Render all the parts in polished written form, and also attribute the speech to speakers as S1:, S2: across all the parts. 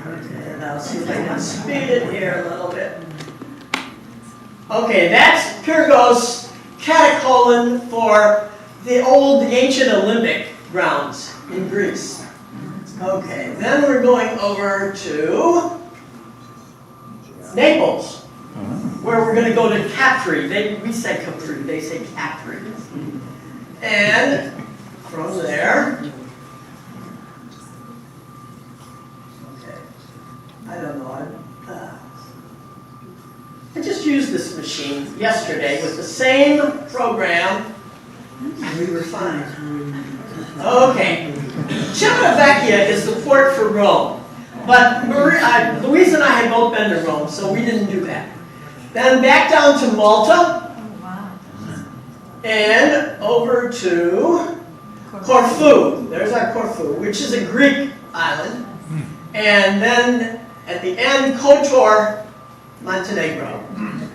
S1: Okay, and I'll see if I can speed it here a little bit. Okay, that's Pyrgos Catacolon for the old ancient Olympic grounds in Greece. Okay, then we're going over to Naples, where we're going to go to Capri. We say Capri, they say Capri. And from there, okay, I don't know. I just used this machine yesterday with the same program, and we were fine. Okay, Civitavecchia is the port for Rome, but Louise and I had both been to Rome, so we didn't do that. Then back down to Malta, and over to Corfu. There's our Corfu, which is a Greek island. And then at the end, Kotor, Montenegro.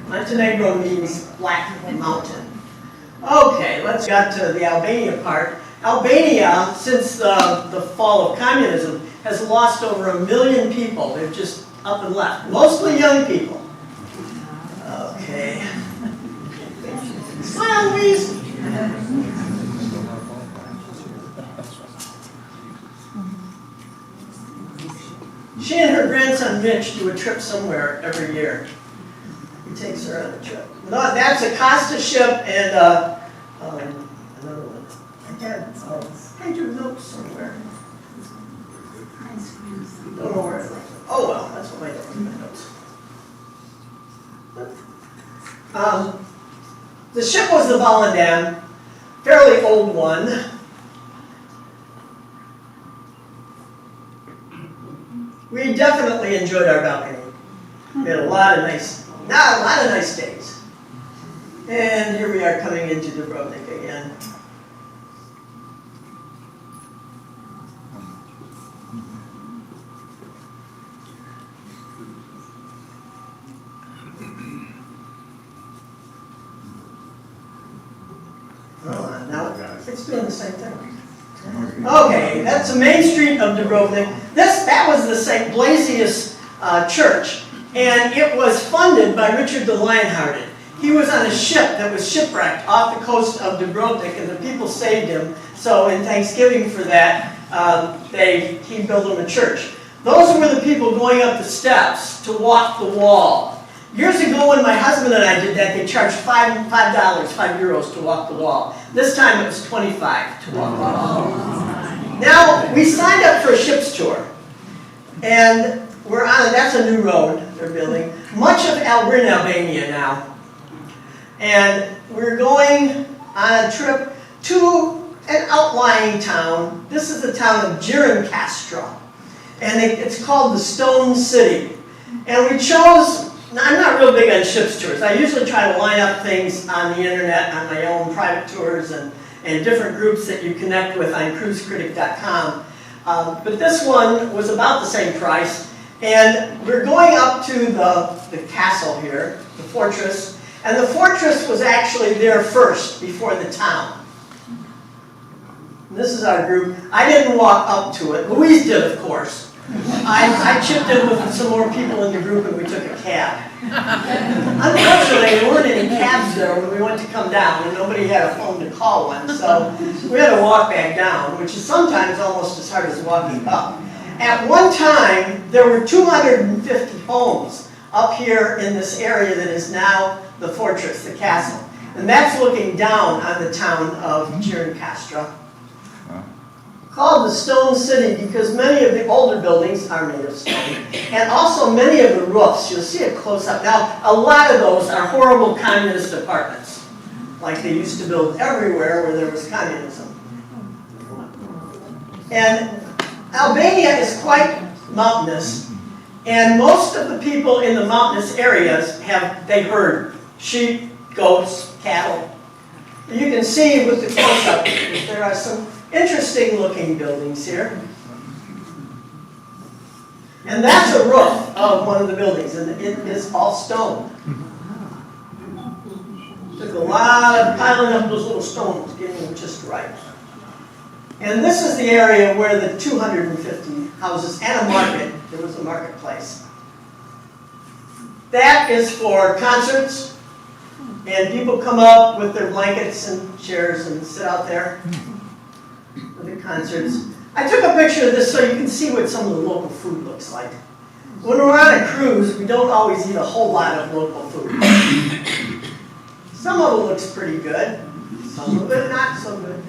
S1: Montenegro means Black Mountain. Okay, let's get to the Albania part. Albania, since the fall of communism, has lost over 1 million people. They've just up and left. Mostly young people. Okay. Smile, Louise. She and her grandson Mitch do a trip somewhere every year. He takes her on a trip. No, that's a Costa ship and another one. I do notes somewhere. Don't know where. Oh well, that's what I don't in my notes. The ship was the Volendam, fairly old one. We definitely enjoyed our balcony. We had a lot of nice days. And here we are coming into Dubrovnik again. Now it's doing the same thing. Okay, that's the main street of Dubrovnik. That was the St. Blasius church, and it was funded by Richard the Lionhearted. He was on a ship that was shipwrecked off the coast of Dubrovnik, and the people saved him. So in Thanksgiving for that, he built him a church. Those were the people going up the steps to walk the wall. Years ago when my husband and I did that, they charged €5 to walk the wall. This time it was 25 to walk the wall. Now, we signed up for a ship's tour. And we're on, that's a new road they're building. Much of we're in Albania now. And we're going on a trip to an outlying town. This is the town of Girencastra. And it's called the Stone City. And we chose, I'm not real big on ship's tours. I usually try to line up things on the internet, on my own private tours, and different groups that you connect with on cruisecritic.com. But this one was about the same price. And we're going up to the castle here, the fortress. And the fortress was actually there first, before the town. And this is our group. I didn't walk up to it. Louise did, of course. I chipped in with some more people in the group and we took a cab. Unfortunately, there weren't any cabs there when we went to come down, and nobody had a phone to call one, so we had to walk back down, which is sometimes almost as hard as walking up. At one time, there were 250 homes up here in this area that is now the fortress, the castle. And that's looking down on the town of Girencastra. Called the Stone City because many of the older buildings are made of stone. And also many of the roofs, you'll see it close up. Now, a lot of those are horrible communist apartments, like they used to build everywhere where there was communism. And Albania is quite mountainous, and most of the people in the mountainous areas they herd sheep, goats, cattle. You can see with the close-up, there are some interesting looking buildings here. And that's a roof of one of the buildings, and it is all stone. Took a lot of piling up those little stones, getting them just right. And this is the area where the 250 houses and a market There was a marketplace. That is for concerts, and people come up with their blankets and chairs and sit out there for the concerts. I took a picture of this so you can see what some of the local food looks like. When we're on a cruise, we don't always eat a whole lot of local food. Some of it looks pretty good, some of it not so good.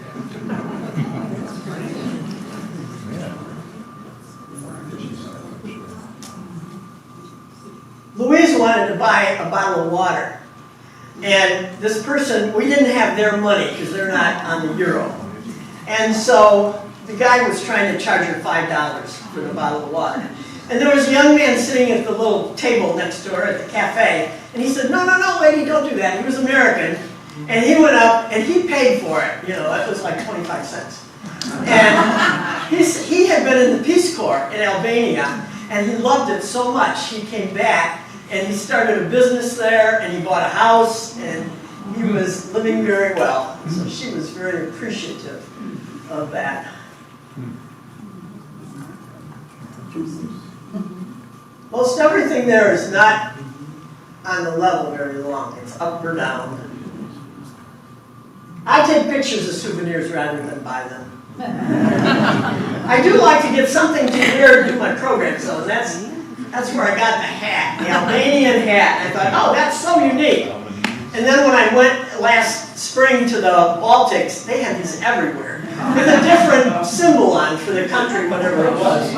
S1: Louise wanted to buy a bottle of water. And this person, we didn't have their money because they're not on the euro. And so the guy was trying to charge her $5 for the bottle of water. And there was a young man sitting at the little table next to her at the cafe. And he said, no, no, no, lady, don't do that. He was American. And he went up and he paid for it. You know, it was like 25 cents. And he had been in the Peace Corps in Albania. And he loved it so much, he came back and he started a business there and he bought a house and he was living very well. So she was very appreciative of that. Most everything there is not on the level very long. It's up or down. I take pictures of souvenirs rather than buy them. I do like to get something to wear to do my program, so that's where I got the hat, the Albanian hat. And I thought, oh, that's so unique. And then when I went last spring to the Baltics, they had these everywhere with a different symbol on for the country, whatever it was.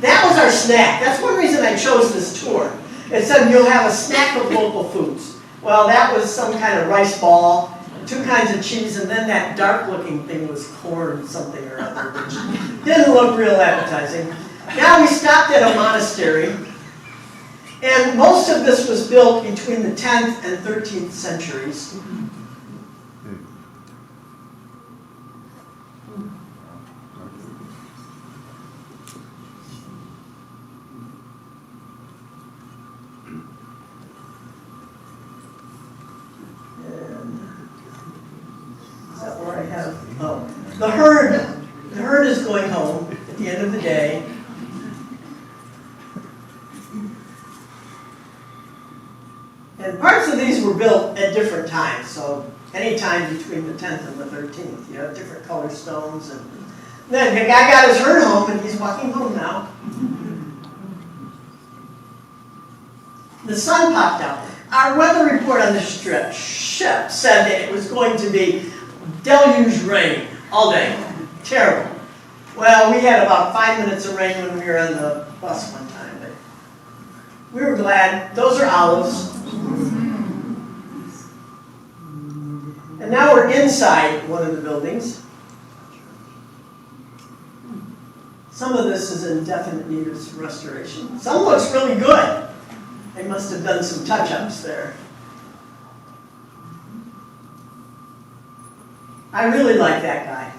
S1: That was our snack. That's one reason I chose this tour. It said you'll have a snack of local foods. Well, that was some kind of rice ball, 2 kinds of cheese, and then that dark-looking thing was corn something or other, which didn't look real appetizing. Now we stopped at a monastery, and most of this was built between the 10th and 13th centuries. The herd is going home at the end of the day. And parts of these were built at different times, so any time between the 10th and the 13th. You have different color stones. And then the guy got his herd home and he's walking home now. The sun popped out. Our weather report on the ship said that it was going to be deluge rain all day. Terrible. Well, we had about 5 minutes of rain when we were on the bus one time, but we were glad. Those are olives. And now we're inside one of the buildings. Some of this is in definite need of restoration. Some looks really good. They must have done some touch-ups there. I really like that guy.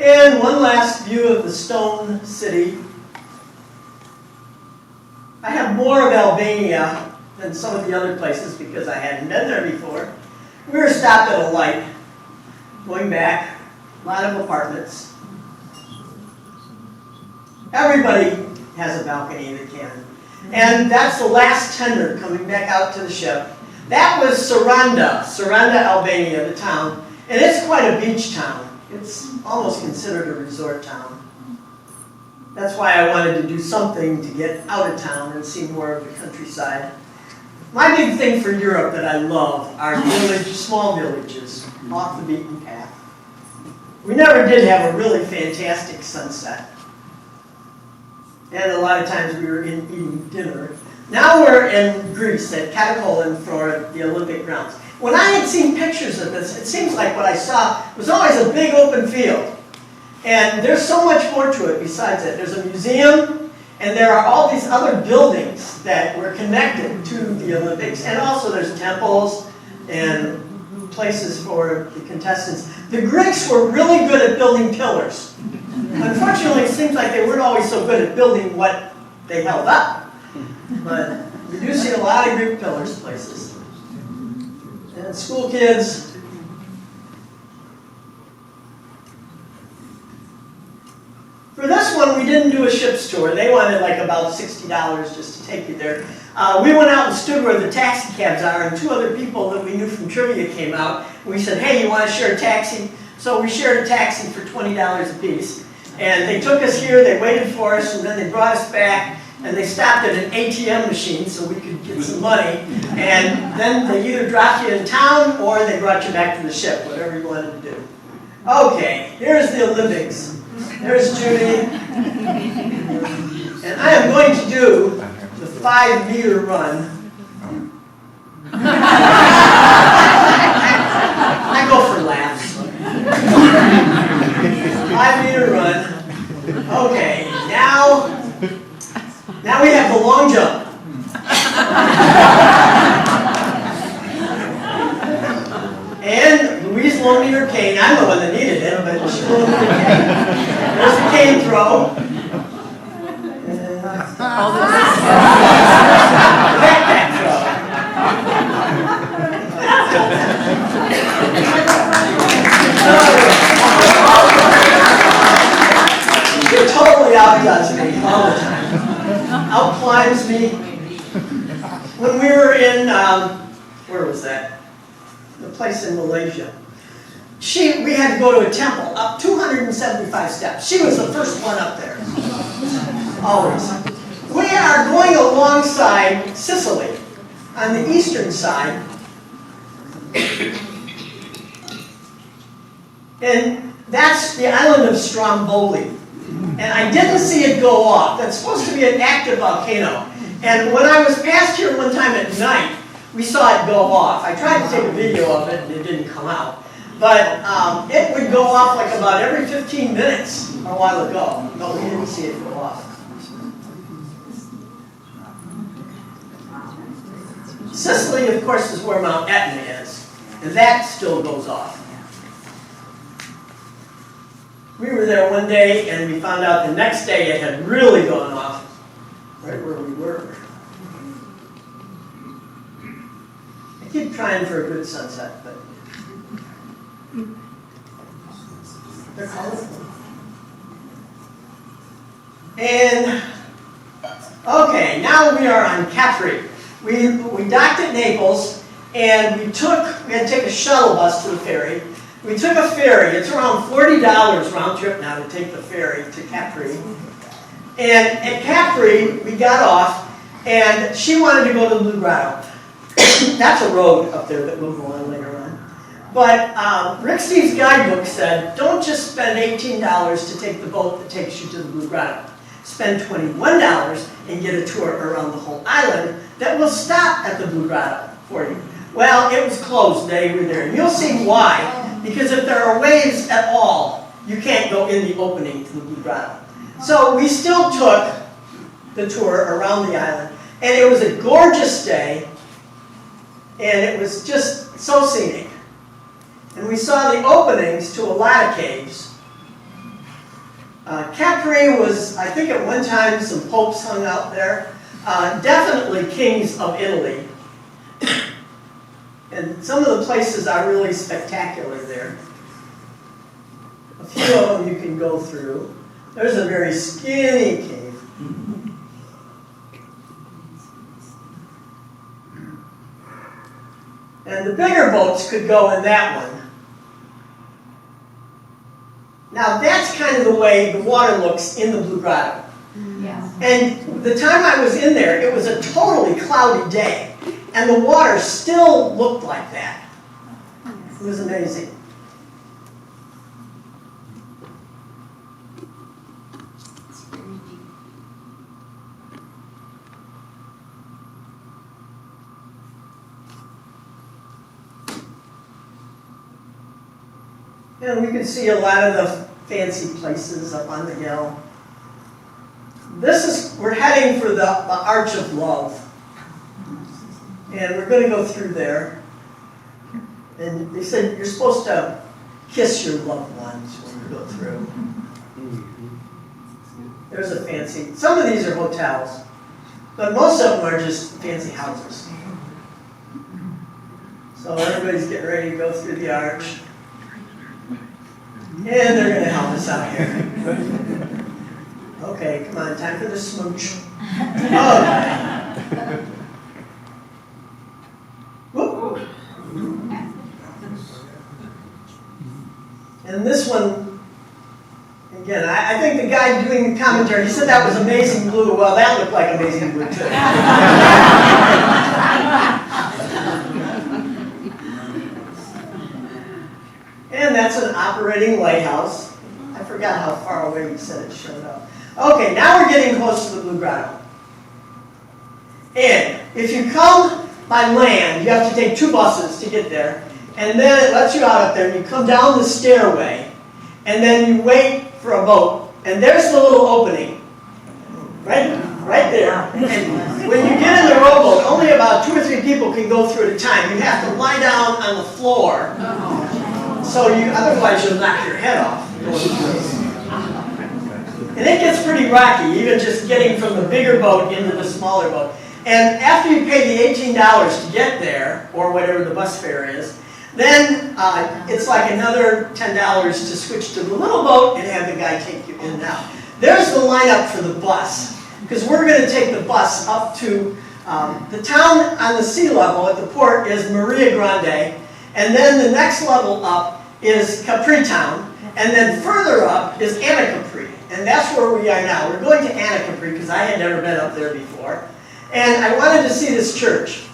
S1: And one last view of the stone city. I have more of Albania than some of the other places because I hadn't been there before. We were stopped at a light, going back, a lot of apartments. Everybody has a balcony that can. And that's the last tender coming back out to the ship. That was Saranda, Albania, the town. And it's quite a beach town. It's almost considered a resort town. That's why I wanted to do something to get out of town and see more of the countryside. My big thing for Europe that I love are small villages off the beaten path. We never did have a really fantastic sunset. And a lot of times we were eating dinner. Now we're in Greece at Katakolon for the Olympic grounds. When I had seen pictures of this, it seems like what I saw was always a big open field. And there's so much more to it besides that. There's a museum, and there are all these other buildings that were connected to the Olympics. And also there's temples and places for the contestants. The Greeks were really good at building pillars. Unfortunately, it seems like they weren't always so good at building what they held up. But we do see a lot of Greek pillars places. And school kids. For this one, we didn't do a ship's tour. They wanted like about $60 just to take you there. We went out and stood where the taxi cabs are, and two other people that we knew from trivia came out. We said, hey, you want to share a taxi? So we shared a taxi for $20 a piece. And they took us here, they waited for us, and then they brought us back, and they stopped at an ATM machine so we could get some money. And then they either dropped you in town or they brought you back to the ship, whatever you wanted to do. Okay, here's the Olympics. There's Judy. And I am going to do the 5-meter run. I go for laughs. 5-meter run. Okay, now we have the long jump. And Louise loaned me her cane. I'm the one that needed it, but she loaned me her cane. There's the cane throw. Backpack throw. It totally outdoes me all the time. Outclimbs me. When we were in, where was that? The place in Malaysia. We had to go to a temple, up 275 steps. She was the first one up there. Always. We are going alongside Sicily, on the eastern side. And that's the island of Stromboli. And I didn't see it go off. That's supposed to be an active volcano. And when I was past here one time at night, we saw it go off. I tried to take a video of it and it didn't come out. But it would go off like about every 15 minutes a while ago. But we didn't see it go off. Sicily, of course, is where Mount Etna is. And that still goes off. We were there one day and we found out the next day it had really gone off right where we were. I keep trying for a good sunset, but they're colorful. And, okay, now we are on Capri. We docked at Naples and we had to take a shuttle bus to the ferry. We took a ferry. It's around $40 round trip now to take the ferry to Capri. And at Capri, we got off, and she wanted to go to the Blue Grotto. That's a road up there that we'll go on later on. But Rick Steve's guidebook said, don't just spend $18 to take the boat that takes you to the Blue Grotto. Spend $21 and get a tour around the whole island that will stop at the Blue Grotto for you. Well, it was closed the day we were there. And you'll see why. Because if there are waves at all, you can't go in the opening to the Blue Grotto. So we still took the tour around the island. And it was a gorgeous day. And it was just so scenic. And we saw the openings to a lot of caves. Capri was, I think at one time, some popes hung out there. Definitely kings of Italy. And some of the places are really spectacular there. A few of them you can go through. There's a very skinny cave. And the bigger boats could go in that one. Now that's kind of the way the water looks in the Blue Grotto. Yeah. And the time I was in there, it was a totally cloudy day. And the water still looked like that. It was amazing. And we can see a lot of the fancy places up on the hill. We're heading for the Arch of Love. And we're going to go through there. And they said you're supposed to kiss your loved ones when you go through. There's a fancy, some of these are hotels, but most of them are just fancy houses. So everybody's getting ready to go through the arch. And they're going to help us out here. Okay, come on, time for the smooch. Okay. Whoop. And this one, again, I think the guy doing the commentary, he said that was Amazing Blue. Well, that looked like Amazing Blue too. And that's an operating lighthouse. I forgot how far away we said it showed up. Okay, now we're getting close to the Blue Grotto. And if you come by land, you have to take 2 buses to get there. And then it lets you out up there, and you come down the stairway, and then you wait for a boat. And there's the little opening. Right there. And when you get in the rowboat, only about 2 or 3 people can go through at a time. You have to lie down on the floor. So otherwise you'll knock your head off. And it gets pretty rocky, even just getting from the bigger boat into the smaller boat. And after you pay the $18 to get there, or whatever the bus fare is, then it's like another $10 to switch to the little boat and have the guy take you in and out. There's the lineup for the bus, because we're going to take the bus up to the town on the sea level at the port is Maria Grande, and then the next level up is Capri Town, and then further up is Anacapri, and that's where we are now. We're going to Anacapri because I had never been up there before, and I wanted to see this church,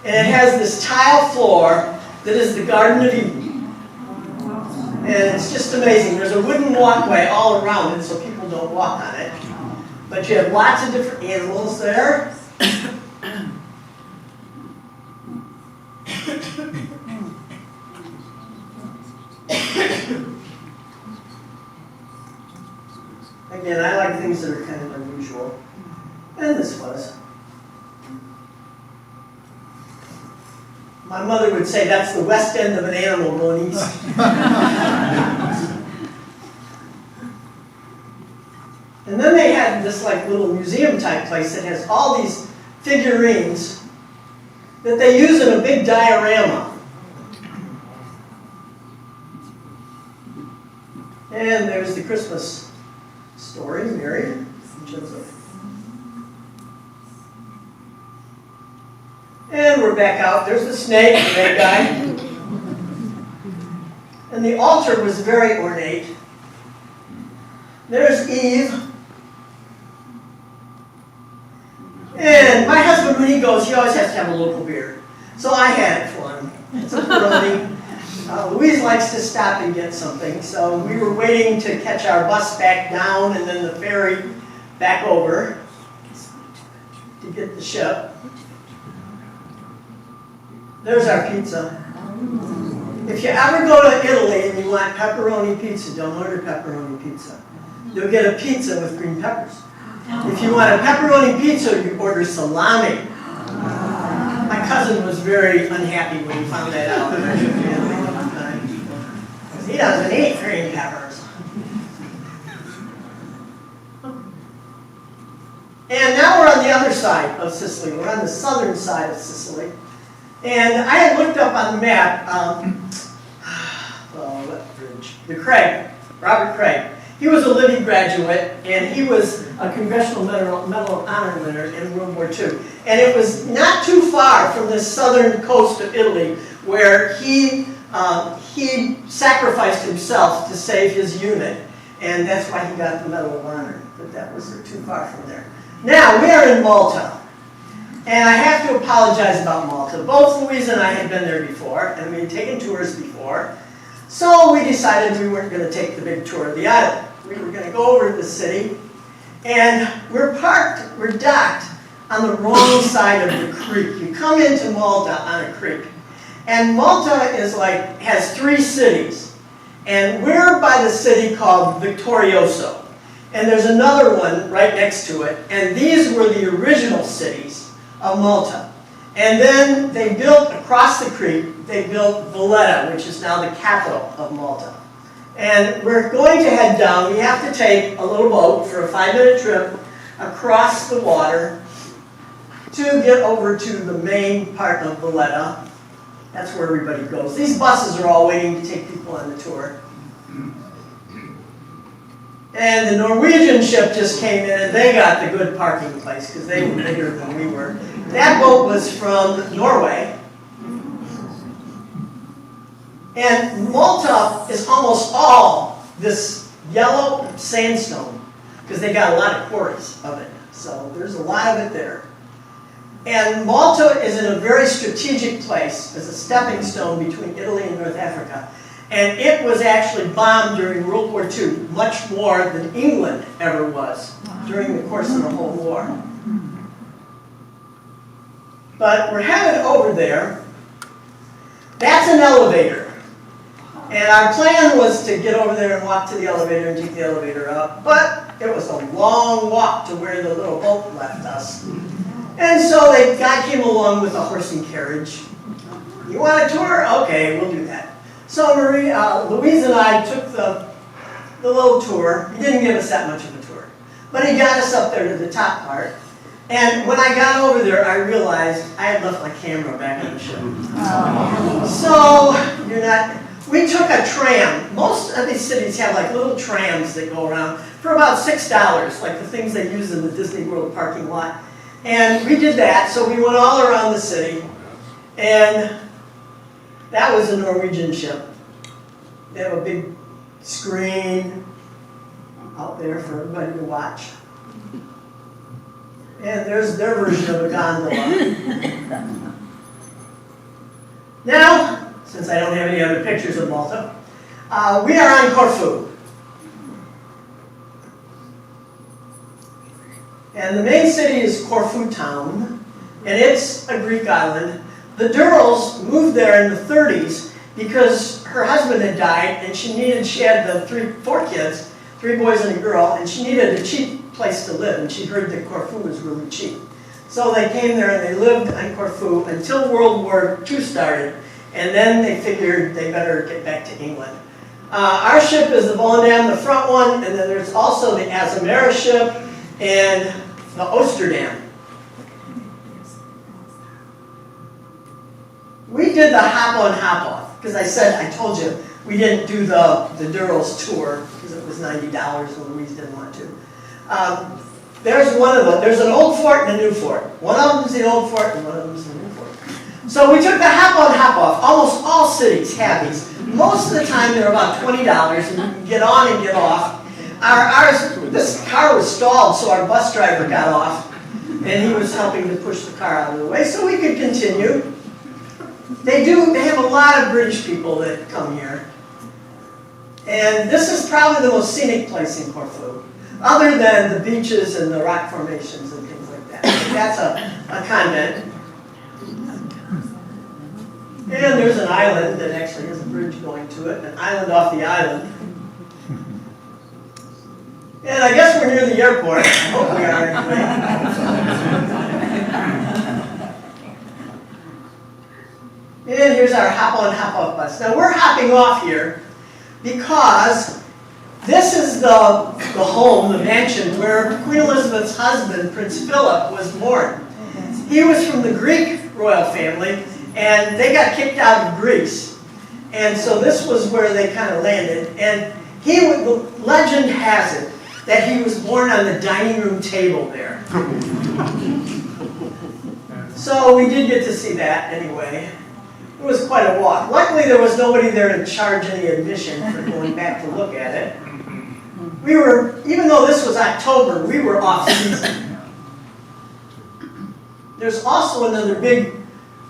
S1: and it has this tile floor that is the Garden of Eden, and it's just amazing. There's a wooden walkway all around it so people don't walk on it, but you have lots of different animals there. Again, I like things that are kind of unusual. And this was. My mother would say that's the west end of an animal going east. And then they had this like little museum type place that has all these figurines that they use in a big diorama. And there's the Christmas story, Mary and Joseph. And we're back out. There's the snake, the bad guy. And the altar was very ornate. There's Eve. And my husband, when he goes, he always has to have a local beer. So I had it for him. It's a Peroni. Louise likes to stop and get something, so we were waiting to catch our bus back down and then the ferry back over to get the ship. There's our pizza. If you ever go to Italy and you want pepperoni pizza, don't order pepperoni pizza. You'll get a pizza with green peppers. If you want a pepperoni pizza, you order salami. My cousin was very unhappy when he found that out. He doesn't eat green peppers. And now we're on the other side of Sicily. We're on the southern side of Sicily. And I had looked up on the map, what bridge? The Craig, Robert Craig. He was a Libby graduate, and he was a Congressional Medal of Honor winner in World War II. And it was not too far from the southern coast of Italy where he sacrificed himself to save his unit, and that's why he got the Medal of Honor. But that was too far from there. Now, we are in Malta. And I have to apologize about Malta. Both Louise and I had been there before, and we had taken tours before. So we decided we weren't going to take the big tour of the island. We were going to go over to the city, and we're docked on the wrong side of the creek. You come into Malta on a creek. And Malta has 3 cities. And we're by the city called Victorioso. And there's another one right next to it. And these were the original cities of Malta. And then they built, across the creek, they built Valletta, which is now the capital of Malta. And we're going to head down. We have to take a little boat for a 5-minute trip across the water to get over to the main part of Valletta. That's where everybody goes. These buses are all waiting to take people on the tour. And the Norwegian ship just came in and they got the good parking place because they were bigger than we were. That boat was from Norway. And Malta is almost all this yellow sandstone because they got a lot of quarries of it. So there's a lot of it there. And Malta is in a very strategic place as a stepping stone between Italy and North Africa. And it was actually bombed during World War II, much more than England ever was during the course of the whole war. But we're headed over there. That's an elevator. And our plan was to get over there and walk to the elevator and take the elevator up. But it was a long walk to where the little boat left us. And so the guy came along with a horse and carriage. You want a tour? Okay, we'll do that. So Louise and I took the little tour. He didn't give us that much of a tour. But he got us up there to the top part. And when I got over there, I realized I had left my camera back on the ship. So we took a tram. Most of these cities have like little trams that go around for about $6, like the things they use in the Disney World parking lot. And we did that, so we went all around the city. And that was a Norwegian ship. They have a big screen out there for everybody to watch. And there's their version of a gondola. Now, since I don't have any other pictures of Malta, we are on Corfu. And the main city is Corfu town, and it's a Greek island. The Durrells moved there in the 30s because her husband had died, and she had four kids, 3 boys and a girl, and she needed a cheap place to live, and she heard that Corfu was really cheap. So they came there and they lived on Corfu until World War II started, and then they figured they better get back to England. Our ship is the Volendam, the front one, and then there's also the Azamara ship and the Oosterdam. We did the hop-on, hop-off, because I told you, we didn't do the Durrells tour, because it was $90 and Louise didn't want to. There's one of them. There's an old fort and a new fort. One of them's the old fort and one of them's the new fort. So we took the hop-on, hop-off. Almost all cities have these. Most of the time they're about $20, and you can get on and get off. This car was stalled, so our bus driver got off, and he was helping to push the car out of the way so we could continue. They have a lot of British people that come here. And this is probably the most scenic place in Corfu, other than the beaches and the rock formations and things like that. That's a convent. And there's an island that actually has a bridge going to it, an island off the island. And I guess we're near the airport. I hope we are anyway. And here's our hop-on, hop-off bus. Now we're hopping off here because this is the home, the mansion, where Queen Elizabeth's husband, Prince Philip, was born. He was from the Greek royal family, and they got kicked out of Greece. And so this was where they kind of landed. And the legend has it that he was born on the dining room table there. So we did get to see that anyway. It was quite a walk. Luckily there was nobody there to charge any admission for going back to look at it. Even though this was October, we were off season. There's also another big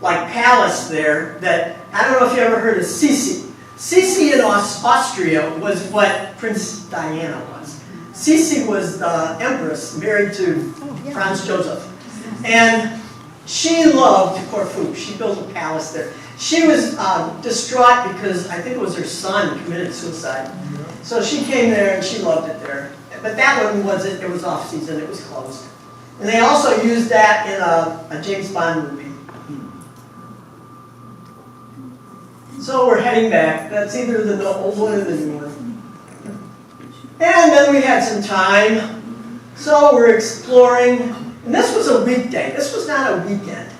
S1: palace there that, I don't know if you ever heard of Sisi. Sisi in Austria was what Princess Diana was. Sisi was the empress married to Franz Joseph. And she loved Corfu. She built a palace there. She was distraught because I think it was her son committed suicide. So she came there and she loved it there. But that one wasn't, it was off season, it was closed. And they also used that in a James Bond movie. So we're heading back. That's either the old one or the new one. And then we had some time. So we're exploring. And this was a weekday. This was not a weekend.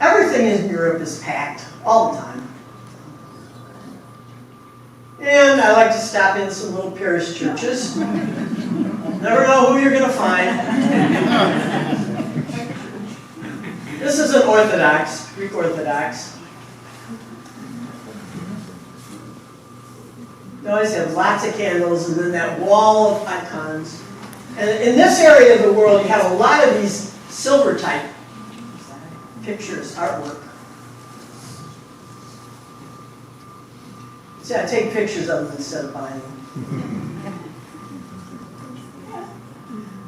S1: Everything in Europe is packed all the time. And I like to stop in some little parish churches. Never know who you're going to find. This is an Orthodox, Greek Orthodox. They always have lots of candles and then that wall of icons. And in this area of the world, you have a lot of these silver type pictures, artwork. See, I take pictures of them instead of buying them.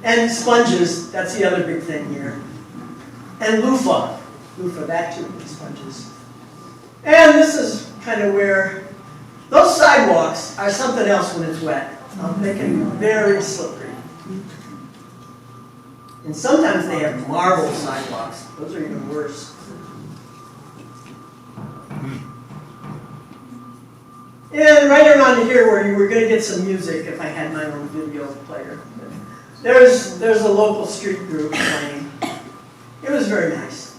S1: And sponges, that's the other big thing here. And loofah. Loofah, that too, sponges. And this is kind of where those sidewalks are something else when it's wet. They can be very slippery. And sometimes they have marble sidewalks. Those are even worse. And right around here where you were going to get some music if I had my own video player. There's a local street group playing. It was very nice.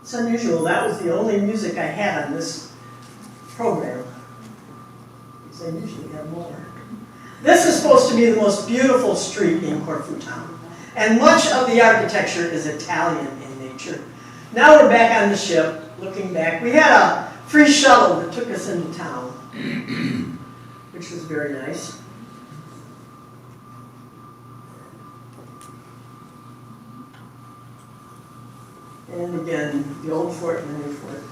S1: It's unusual. That was the only music I had on this program. Because I usually have more. This is supposed to be the most beautiful street in Corfu town. And much of the architecture is Italian in nature. Now we're back on the ship, looking back. We had a free shuttle that took us into town, which was very nice. And again, the old fort and the new fort.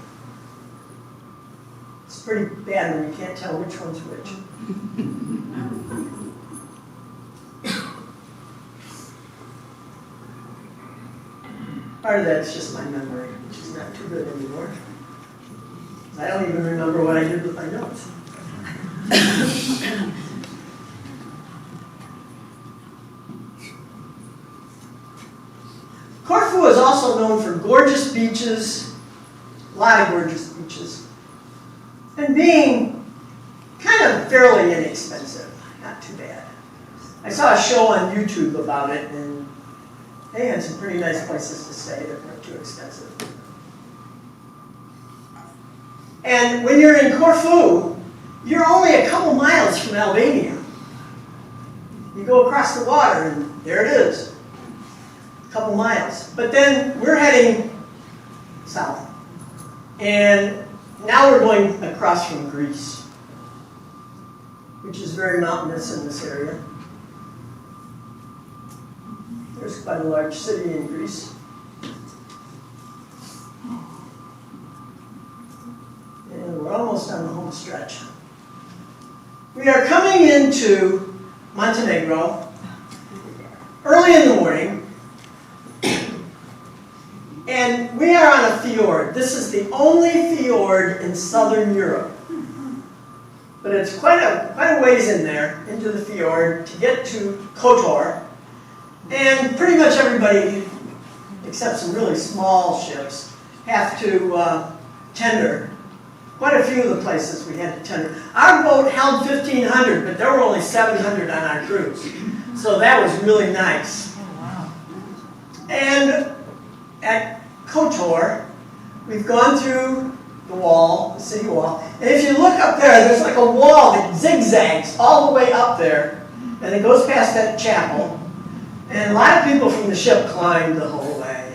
S1: It's pretty bad when you can't tell which one's which. Part of that's just my memory, which is not too good anymore. I don't even remember what I did with my notes. Corfu is also known for gorgeous beaches, a lot of gorgeous beaches, and being kind of fairly inexpensive, not too bad. I saw a show on YouTube about it, and they had some pretty nice places to stay that weren't too expensive. And when you're in Corfu, you're only a couple miles from Albania. You go across the water, and there it is. A couple miles. But then we're heading south. And now we're going across from Greece, which is very mountainous in this area. There's quite a large city in Greece. And we're almost on the home stretch. We are coming into Montenegro early in the morning. And we are on a fjord. This is the only fjord in southern Europe. But it's quite a ways in there, into the fjord, to get to Kotor. And pretty much everybody, except some really small ships, have to tender. Quite a few of the places we had to tender. Our boat held 1,500, but there were only 700 on our cruise. So that was really nice.
S2: Oh, wow.
S1: And at Kotor, we've gone through the wall, the city wall. And if you look up there, there's like a wall that zigzags all the way up there. And it goes past that chapel. And a lot of people from the ship climbed the whole way.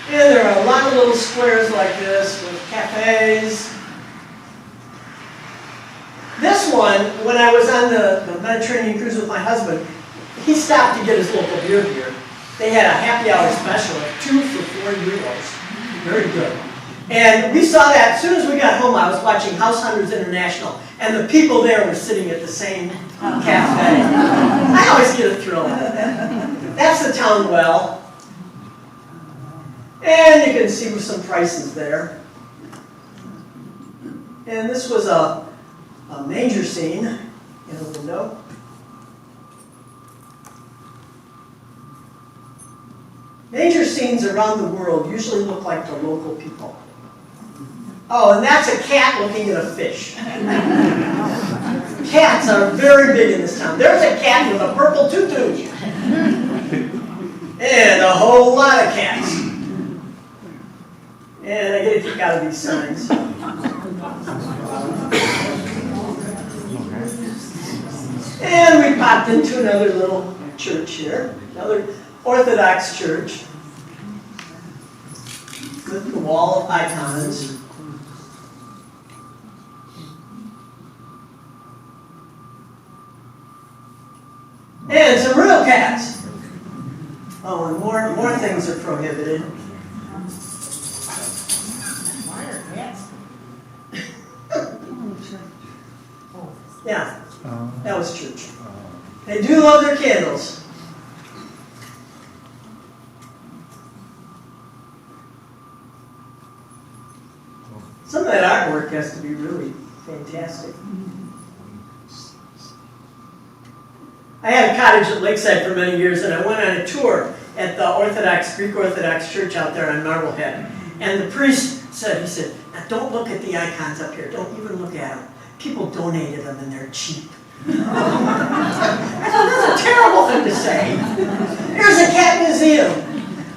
S1: And there are a lot of little squares like this with cafes. This one, when I was on the Mediterranean cruise with my husband, he stopped to get his local beer here. They had a happy hour special of 2 for €4. Very good. And we saw that as soon as we got home. I was watching House Hunters International, and the people there were sitting at the same cafe. I always get a thrill out of that. That's the town well. And you can see some prices there. And this was a manger scene in a window. Manger scenes around the world usually look like the local people. Oh, and that's a cat looking at a fish. Cats are very big in this town. There's a cat with a purple tutu. And a whole lot of cats. And I get a kick out of these signs. And we popped into another little church here. Another Orthodox church. With the wall of icons. And some real cats. Oh, and more things are prohibited.
S2: Why are cats?
S1: Yeah, that was church. They do love their candles. Some of that artwork has to be really fantastic. I had a cottage at Lakeside for many years, and I went on a tour at the Greek Orthodox church out there on Marblehead. And the priest said, now don't look at the icons up here. Don't even look at them. People donated them and they're cheap. I thought that's a terrible thing to say. Here's a cat museum.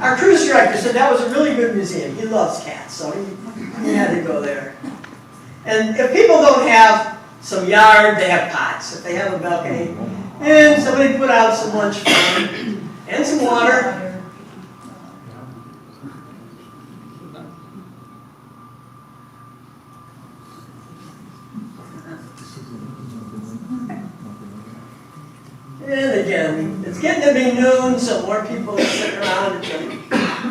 S1: Our cruise director said that was a really good museum. He loves cats, so he had to go there. And if people don't have some yard, they have pots. If they have a balcony, and somebody put out some lunch for them, and some water. And again, it's getting to be noon, so more people are sitting around at the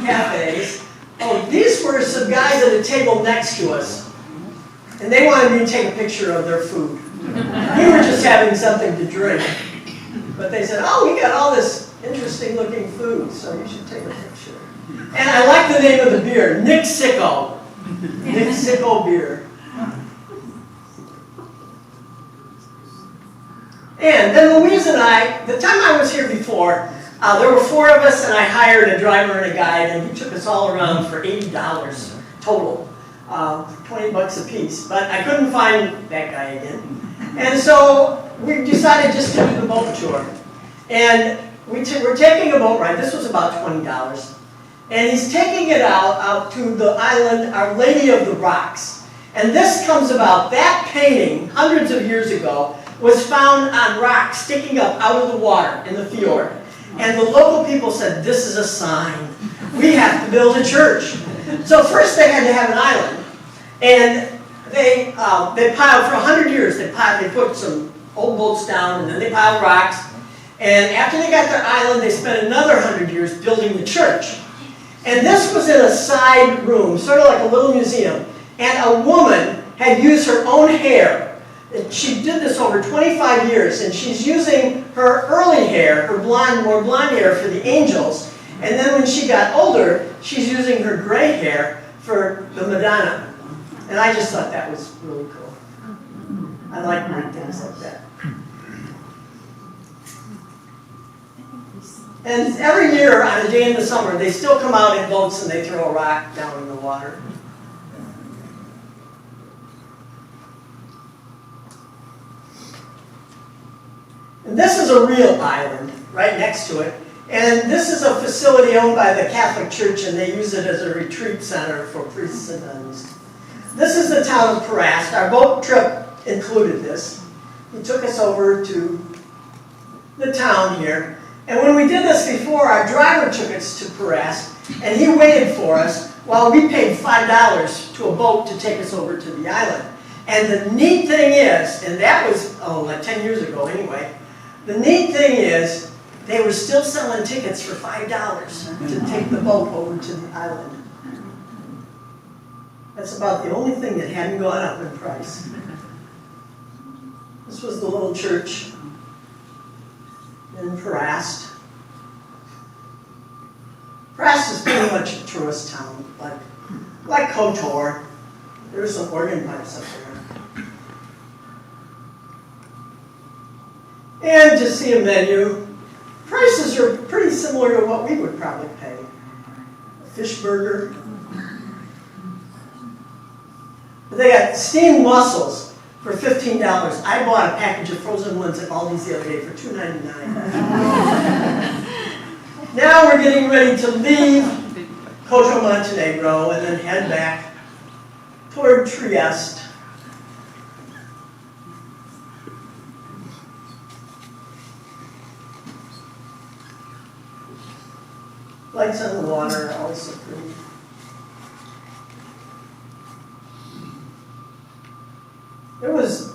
S1: cafes. Oh, these were some guys at a table next to us, and they wanted me to take a picture of their food. We were just having something to drink. But they said, oh, we got all this interesting looking food, so you should take a picture. And I like the name of the beer, Nick Sicko. Nick Sicko beer. And then Louise and I, the time I was here before, there were 4 of us, and I hired a driver and a guide, and he took us all around for $80 total, 20 bucks a piece. But I couldn't find that guy again. And so we decided just to do the boat tour. And we're taking a boat ride. This was about $20. And he's taking it out to the island, Our Lady of the Rocks. And this comes about, that painting, hundreds of years ago, was found on rocks sticking up out of the water in the fjord. And the local people said, this is a sign. We have to build a church. So first they had to have an island. And they piled for 100 years. They put some old boats down, and then they piled rocks. And after they got their island, they spent another 100 years building the church. And this was in a side room, sort of like a little museum. And a woman had used her own hair. She did this over 25 years, and she's using her early hair, her more blonde hair, for the angels. And then when she got older, she's using her gray hair for the Madonna. And I just thought that was really cool. I like weird things like that. And every year, on a day in the summer, they still come out in boats and they throw a rock down in the water. And this is a real island right next to it. And this is a facility owned by the Catholic Church, and they use it as a retreat center for priests and nuns. This is the town of Perast. Our boat trip included this. He took us over to the town here. And when we did this before, our driver took us to Perast, and he waited for us while we paid $5 to a boat to take us over to the island. And the neat thing is, and that was, like 10 years ago anyway, the neat thing is, they were still selling tickets for $5 to take the boat over to the island. That's about the only thing that hadn't gone up in price. This was the little church in Perast. Perast is pretty much a tourist town, like Kotor. There's some organ pipes up there. And to see a menu, prices are pretty similar to what we would probably pay. A fish burger. They got steamed mussels for $15. I bought a package of frozen ones at Aldi's the other day for $2.99. Now we're getting ready to leave Cocho Montenegro and then head back toward Trieste. Lights on the water, always so pretty. It was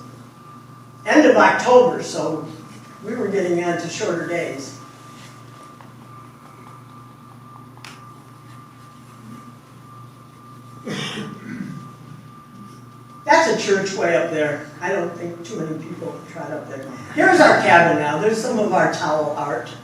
S1: end of October, so we were getting on to shorter days. That's a church way up there. I don't think too many people have tried up there. Here's our cabin now. There's some of our towel art.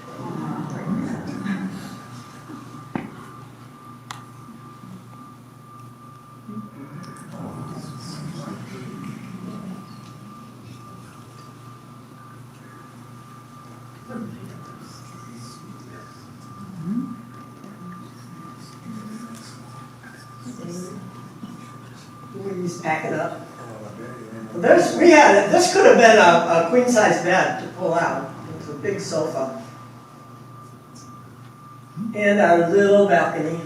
S1: Please pack it up. This could have been a queen-size bed to pull out. It's a big sofa. And our little balcony.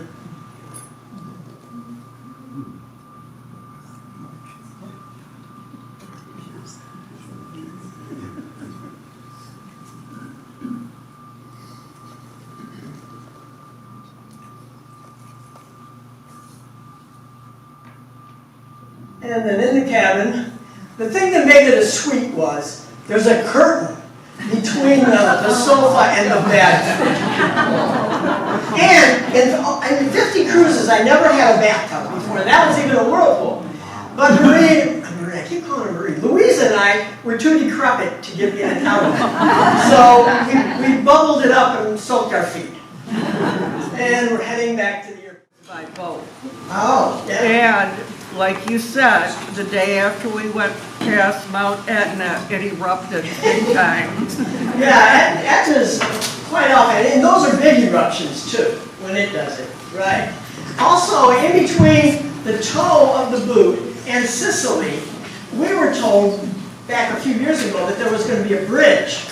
S1: And then in the cabin, the thing that made it a suite was there's a curtain between the sofa and the bed. And in 50 cruises, I never had a bathtub before. That was even a whirlpool. But Marie, I keep calling her Marie, Louise and I were too decrepit to get in and out of it. So we bubbled it up and soaked our feet. And we're heading back to the airport by boat. Oh, yeah.
S3: And like you said, the day after we went past Mount Etna, it erupted big time.
S1: Yeah, Etna's quite often, and those are big eruptions too, when it does it, right. Also, in between the toe of the boot and Sicily, we were told back a few years ago that there was going to be a bridge.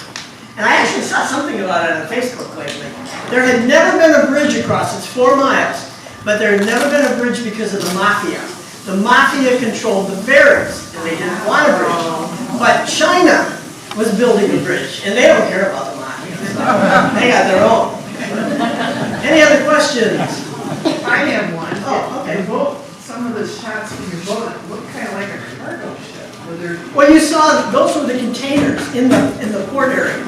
S1: And I actually saw something about it on Facebook lately. There had never been a bridge across, it's 4 miles, but there had never been a bridge because of the Mafia. The Mafia controlled the ferries, and they didn't want a bridge. But China was building a bridge, and they don't care about the Mafia. So they got their own. Any other questions?
S2: I have one.
S1: Oh, okay.
S2: The boat, some of the shots from your boat look kind of like a cargo ship. Were there?
S1: Well, you saw those were the containers in the port area.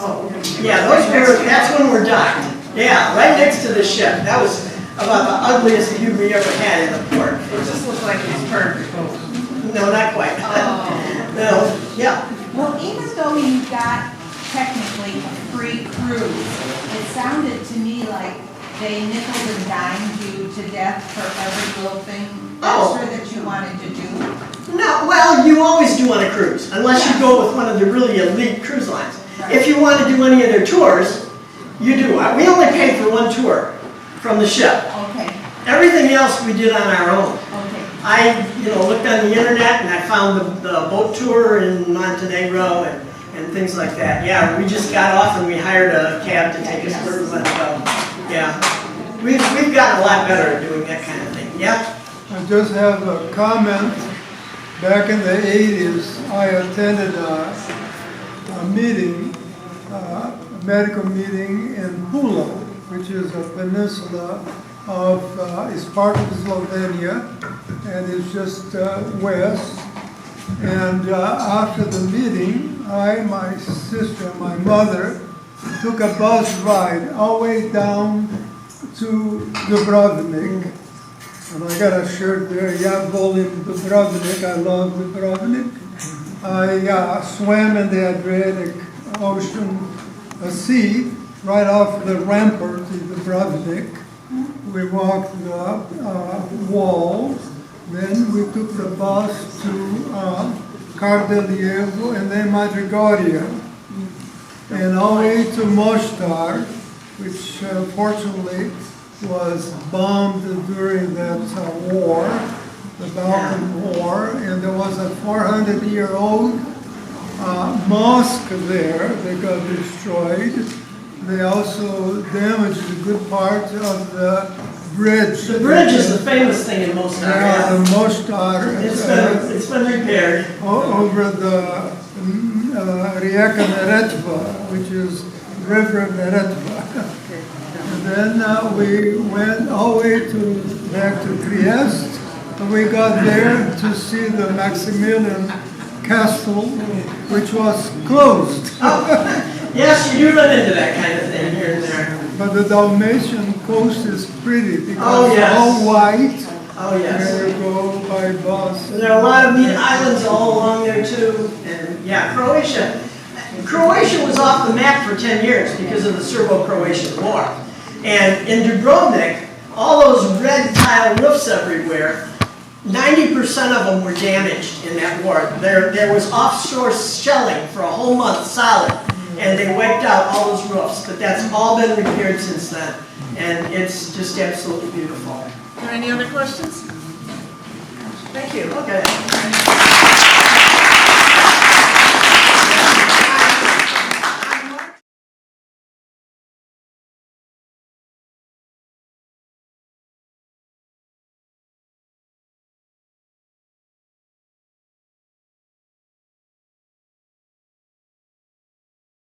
S2: Oh, okay.
S1: Yeah, that's when we're docked. Yeah, right next to the ship. That was about the ugliest view we ever had in the port.
S2: It just looked like it was part of the boat.
S1: No, not quite.
S2: Oh.
S1: No, yeah.
S4: Well, even though you got technically a free cruise, it sounded to me like they nickeled and dimed you to death for every little thing extra that you wanted to do.
S1: No, well, you always do on a cruise, unless you go with one of the really elite cruise lines.
S4: Right.
S1: If you want to do any of their tours, you do. We only paid for one tour from the ship.
S4: Okay,
S1: Everything else we did on our own.
S4: okay.
S1: I looked on the internet and I found the boat tour in Montenegro and things like that. Yeah, we just got off and we hired a cab to take us where we wanted to go. Yeah, we've gotten a lot better at doing that kind of thing. Yeah?
S5: I just have a comment. Back in the 80s, I attended a meeting, a medical meeting in Pula, which is a peninsula of, it's part of Slovenia, and it's just west. And after the meeting, my sister, my mother, took a bus ride all the way down to Dubrovnik. And I got a shirt there, ja volim Dubrovnik, I love Dubrovnik. I swam in the Adriatic Ocean, sea, right off the rampart to Dubrovnik. We walked the wall, then we took the bus to Cardellievo and then Madrigoria. And all the way to Mostar, which fortunately was bombed during that war. the Balkan War, and there was a 400-year-old mosque there that got destroyed. They also damaged a good part of the bridge.
S1: The bridge is the famous thing in Mostar.
S5: Yeah, the Mostar.
S1: It's been repaired.
S5: Over the Rieka Neretva, which is River Neretva. And then we went all the way back to Trieste, and we got there to see the Maximilian Castle, which was closed.
S1: Yes, you do run into that kind of thing here and there.
S5: But the Dalmatian coast is pretty because
S1: Oh, yes.
S5: it's all white.
S1: Oh, yes.
S5: And you go by bus.
S1: There are a lot of neat islands all along there too, and yeah, Croatia. Croatia was off the map for 10 years because of the Serbo-Croatian War. And in Dubrovnik, all those red tile roofs everywhere, 90% of them were damaged in that war. There was offshore shelling for a whole month solid, and they wiped out all those roofs, but that's all been repaired since then. And it's just absolutely beautiful.
S2: Are there any other questions? Thank you.
S1: Okay.